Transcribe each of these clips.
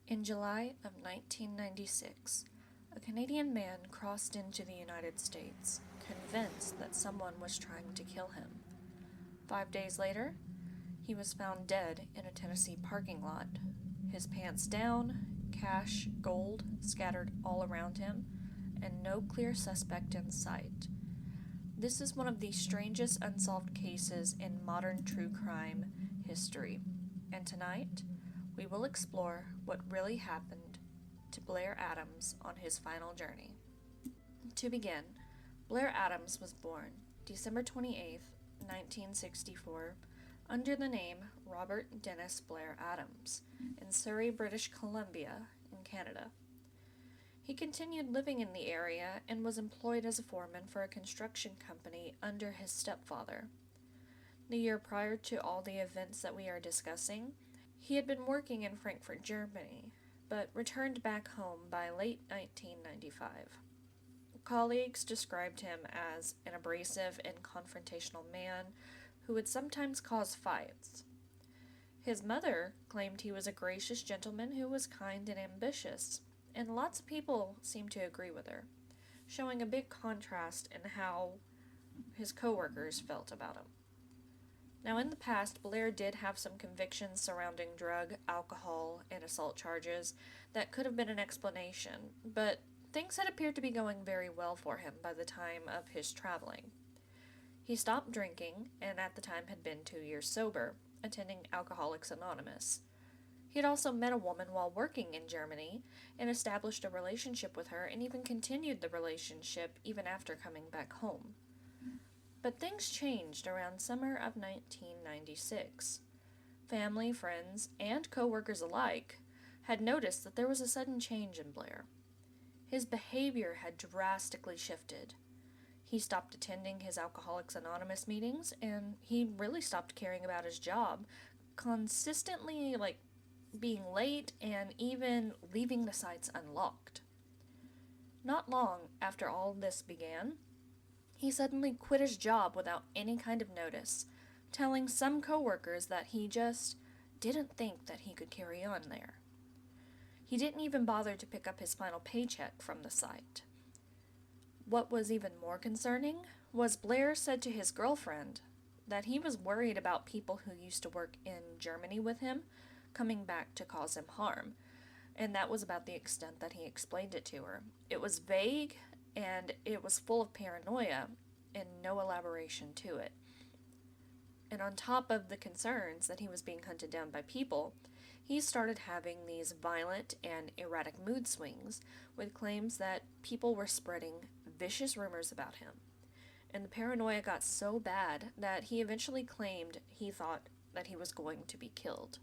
In July of 1996, a Canadian man crossed into the United States, convinced that someone was trying to kill him. 5 days later, he was found dead in a Tennessee parking lot, his pants down, cash, gold scattered all around him, and no clear suspect in sight. This is one of the strangest unsolved cases in modern true crime history, and tonight we will explore what really happened to Blair Adams on his final journey. To begin, Blair Adams was born December 28, 1964, under the name Robert Dennis Blair Adams, in Surrey, British Columbia, in Canada. He continued living in the area and was employed as a foreman for a construction company under his stepfather. The year prior to all the events that we are discussing, he had been working in Frankfurt, Germany, but returned back home by late 1995. Colleagues described him as an abrasive and confrontational man who would sometimes cause fights. His mother claimed he was a gracious gentleman who was kind and ambitious, and lots of people seemed to agree with her, showing a big contrast in how his coworkers felt about him. Now, in the past, Blair did have some convictions surrounding drug, alcohol, and assault charges that could have been an explanation, but things had appeared to be going very well for him by the time of his traveling. He stopped drinking, and at the time had been 2 years sober, attending Alcoholics Anonymous. He had also met a woman while working in Germany, and established a relationship with her, and even continued the relationship even after coming back home. But things changed around summer of 1996. Family, friends, and co-workers alike had noticed that there was a sudden change in Blair. His behavior had drastically shifted. He stopped attending his Alcoholics Anonymous meetings, and he really stopped caring about his job, consistently, being late and even leaving the sites unlocked. Not long after all this began, he suddenly quit his job without any kind of notice, telling some coworkers that he just didn't think that he could carry on there. He didn't even bother to pick up his final paycheck from the site. What was even more concerning was Blair said to his girlfriend that he was worried about people who used to work in Germany with him coming back to cause him harm, and that was about the extent that he explained it to her. It was vague, and it was full of paranoia, and no elaboration to it. And on top of the concerns that he was being hunted down by people, he started having these violent and erratic mood swings, with claims that people were spreading vicious rumors about him. And the paranoia got so bad that he eventually claimed he thought that he was going to be killed.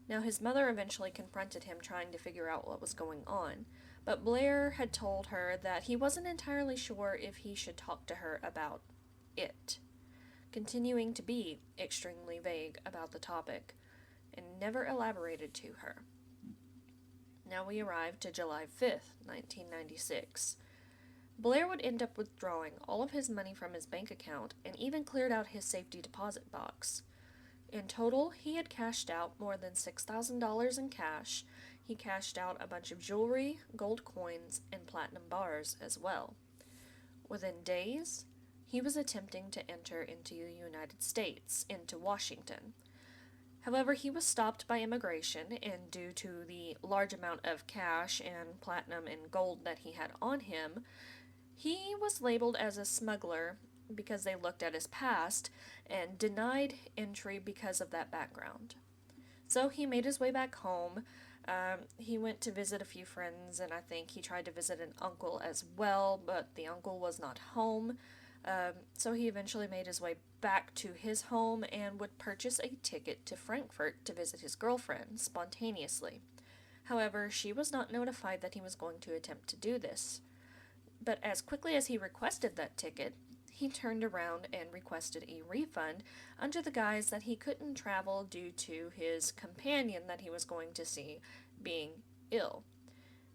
Now, his mother eventually confronted him trying to figure out what was going on, but Blair had told her that he wasn't entirely sure if he should talk to her about it, continuing to be extremely vague about the topic, and never elaborated to her. Now we arrive to July 5th, 1996. Blair would end up withdrawing all of his money from his bank account and even cleared out his safety deposit box. In total, he had cashed out more than $6,000 in cash. He cashed out a bunch of jewelry, gold coins, and platinum bars as well. Within days, he was attempting to enter into the United States, into Washington. However, he was stopped by immigration, and due to the large amount of cash and platinum and gold that he had on him, he was labeled as a smuggler because they looked at his past and denied entry because of that background. So he made his way back home. He went to visit a few friends, and I think he tried to visit an uncle as well, but the uncle was not home. So he eventually made his way back to his home and would purchase a ticket to Frankfurt to visit his girlfriend spontaneously. However, she was not notified that he was going to attempt to do this. But as quickly as he requested that ticket, he turned around and requested a refund under the guise that he couldn't travel due to his companion that he was going to see being ill.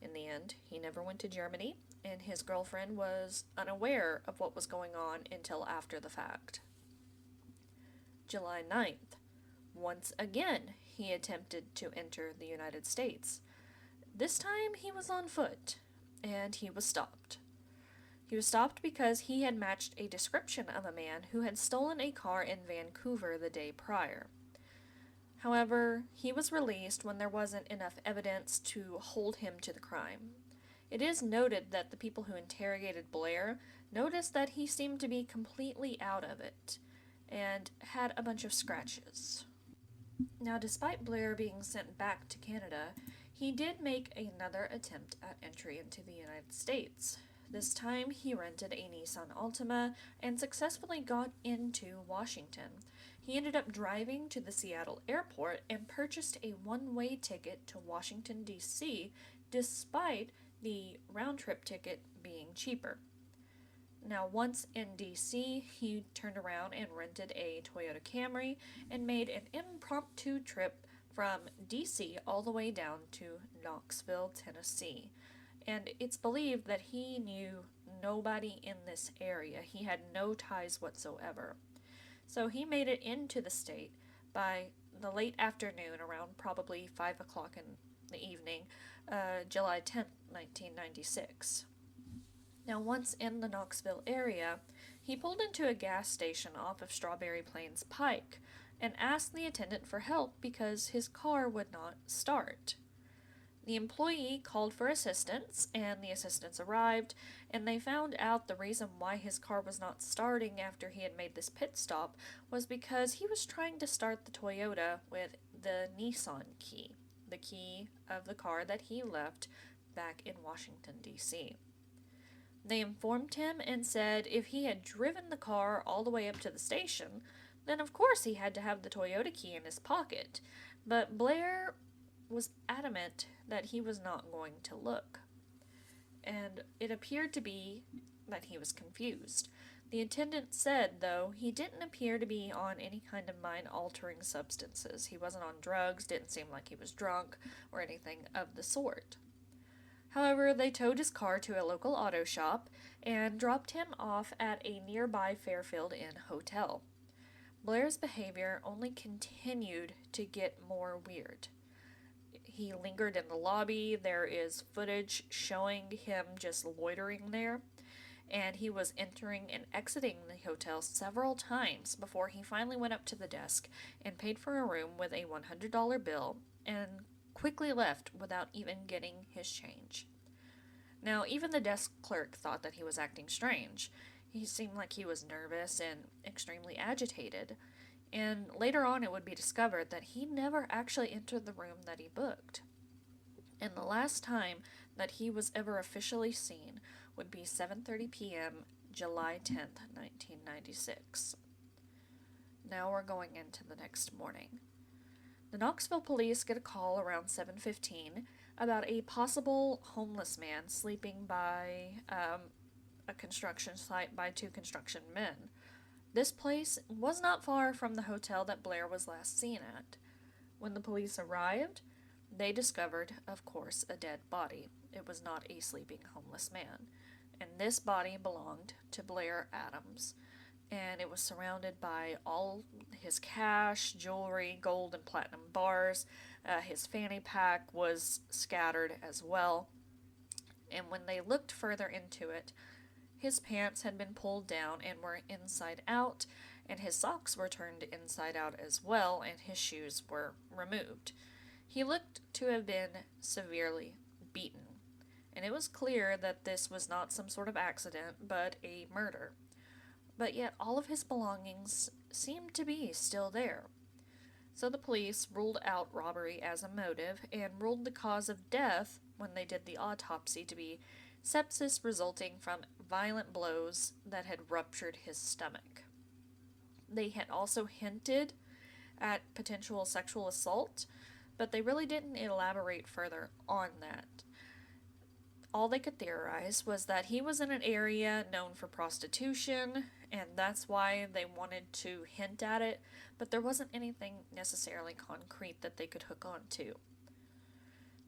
In the end, he never went to Germany, and his girlfriend was unaware of what was going on until after the fact. July 9th. Once again, he attempted to enter the United States, This time he was on foot, and he was stopped. He was stopped because he had matched a description of a man who had stolen a car in Vancouver the day prior. However, he was released when there wasn't enough evidence to hold him to the crime. It is noted that the people who interrogated Blair noticed that he seemed to be completely out of it, and had a bunch of scratches. Now, despite Blair being sent back to Canada, he did make another attempt at entry into the United States. This time, he rented a Nissan Altima and successfully got into Washington. He ended up driving to the Seattle airport and purchased a one-way ticket to Washington, D.C., despite the round-trip ticket being cheaper. Now, once in D.C., he turned around and rented a Toyota Camry and made an impromptu trip from D.C. all the way down to Knoxville, Tennessee. And it's believed that he knew nobody in this area. He had no ties whatsoever. So he made it into the state by the late afternoon, around probably 5 o'clock in the evening, July 10th, 1996. Now, once in the Knoxville area, he pulled into a gas station off of Strawberry Plains Pike and asked the attendant for help because his car would not start. The employee called for assistance, and the assistants arrived, and they found out the reason why his car was not starting after he had made this pit stop was because he was trying to start the Toyota with the Nissan key, the key of the car that he left back in Washington, D.C. They informed him and said if he had driven the car all the way up to the station, then of course he had to have the Toyota key in his pocket, but Blair was adamant that he was not going to look, and it appeared to be that he was confused. The attendant said, though, he didn't appear to be on any kind of mind-altering substances. He wasn't on drugs, didn't seem like he was drunk, or anything of the sort. However, they towed his car to a local auto shop and dropped him off at a nearby Fairfield Inn hotel. Blair's behavior only continued to get more weird. He lingered in the lobby. There is footage showing him just loitering there, and he was entering and exiting the hotel several times before he finally went up to the desk and paid for a room with a $100 bill and quickly left without even getting his change. Now, even the desk clerk thought that he was acting strange. He seemed like he was nervous and extremely agitated. And later on it would be discovered that he never actually entered the room that he booked. And the last time that he was ever officially seen would be 7:30 p.m. July 10th, 1996. Now we're going into the next morning. The Knoxville police get a call around 7:15 about a possible homeless man sleeping by a construction site by two construction men. This place was not far from the hotel that Blair was last seen at. When the police arrived, they discovered, of course, a dead body. It was not a sleeping homeless man. And this body belonged to Blair Adams. And it was surrounded by all his cash, jewelry, gold and platinum bars. His fanny pack was scattered as well. And when they looked further into it, his pants had been pulled down and were inside out, and his socks were turned inside out as well, and his shoes were removed. He looked to have been severely beaten, and it was clear that this was not some sort of accident, but a murder. But yet all of his belongings seemed to be still there. So the police ruled out robbery as a motive, and ruled the cause of death, when they did the autopsy, to be sepsis resulting from violent blows that had ruptured his stomach. They had also hinted at potential sexual assault, but they really didn't elaborate further on that. All they could theorize was that he was in an area known for prostitution, and that's why they wanted to hint at it, but there wasn't anything necessarily concrete that they could hook on to.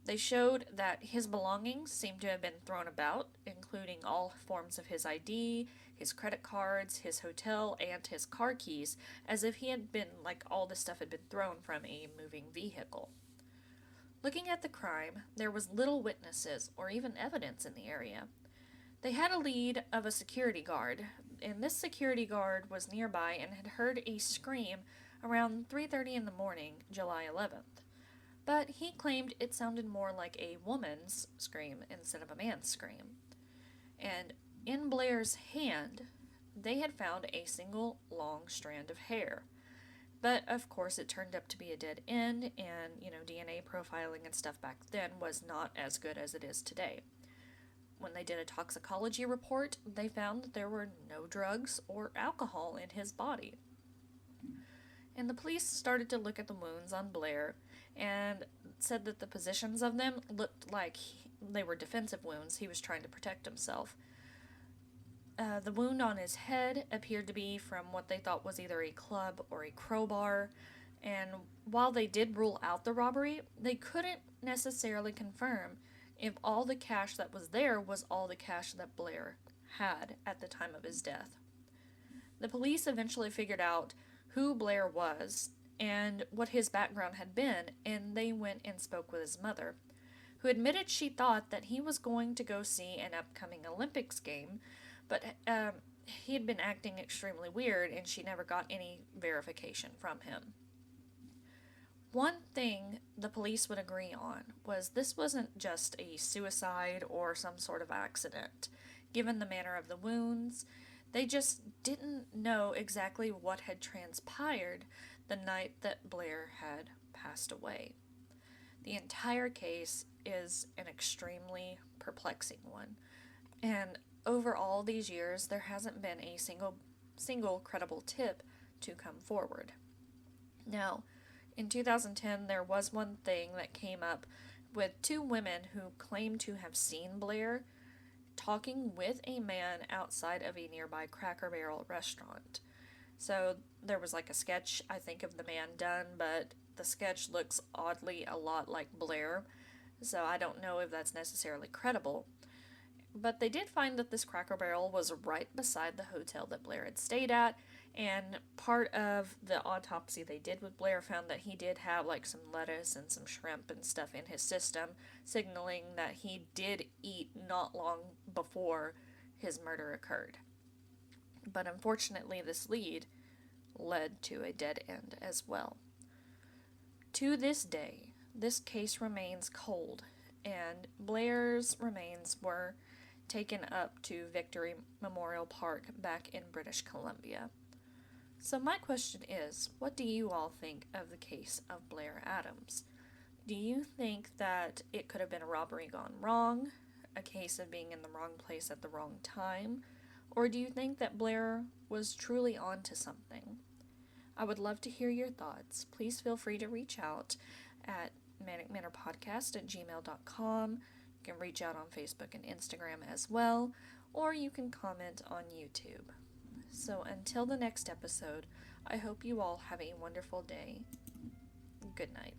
They showed that his belongings seemed to have been thrown about, including all forms of his ID, his credit cards, his hotel, and his car keys, as if he had been, like, all this stuff had been thrown from a moving vehicle. Looking at the crime, there was little witnesses or even evidence in the area. They had a lead of a security guard, and this security guard was nearby and had heard a scream around 3:30 in the morning, July 11th. But he claimed it sounded more like a woman's scream instead of a man's scream. And in Blair's hand, they had found a single long strand of hair. But of course, it turned up to be a dead end, and DNA profiling and stuff back then was not as good as it is today. When they did a toxicology report, they found that there were no drugs or alcohol in his body. And the police started to look at the wounds on Blair and said that the positions of them looked like they were defensive wounds. He was trying to protect himself. The wound on his head appeared to be from what they thought was either a club or a crowbar, and while they did rule out the robbery, they couldn't necessarily confirm if all the cash that was there was all the cash that Blair had at the time of his death. The police eventually figured out who Blair was and what his background had been, and they went and spoke with his mother, who admitted she thought that he was going to go see an upcoming Olympics game, but he had been acting extremely weird, and she never got any verification from him. One thing the police would agree on was this wasn't just a suicide or some sort of accident. Given the manner of the wounds, they just didn't know exactly what had transpired the night that Blair had passed away. The entire case is an extremely perplexing one, and over all these years, there hasn't been a single credible tip to come forward. Now, in 2010, there was one thing that came up with two women who claimed to have seen Blair talking with a man outside of a nearby Cracker Barrel restaurant. So there was like a sketch, I think, of the man done, but the sketch looks oddly a lot like Blair, so I don't know if that's necessarily credible. But they did find that this Cracker Barrel was right beside the hotel that Blair had stayed at, and part of the autopsy they did with Blair found that he did have like some lettuce and some shrimp and stuff in his system, signaling that he did eat not long before his murder occurred. But unfortunately, this lead led to a dead end as well. To this day, this case remains cold, and Blair's remains were taken up to Victory Memorial Park back in British Columbia. So my question is, what do you all think of the case of Blair Adams? Do you think that it could have been a robbery gone wrong, a case of being in the wrong place at the wrong time, or do you think that Blair was truly onto something? I would love to hear your thoughts. Please feel free to reach out at manicmanorpodcast@gmail.com. You can reach out on Facebook and Instagram as well, or you can comment on YouTube. So until the next episode, I hope you all have a wonderful day. Good night.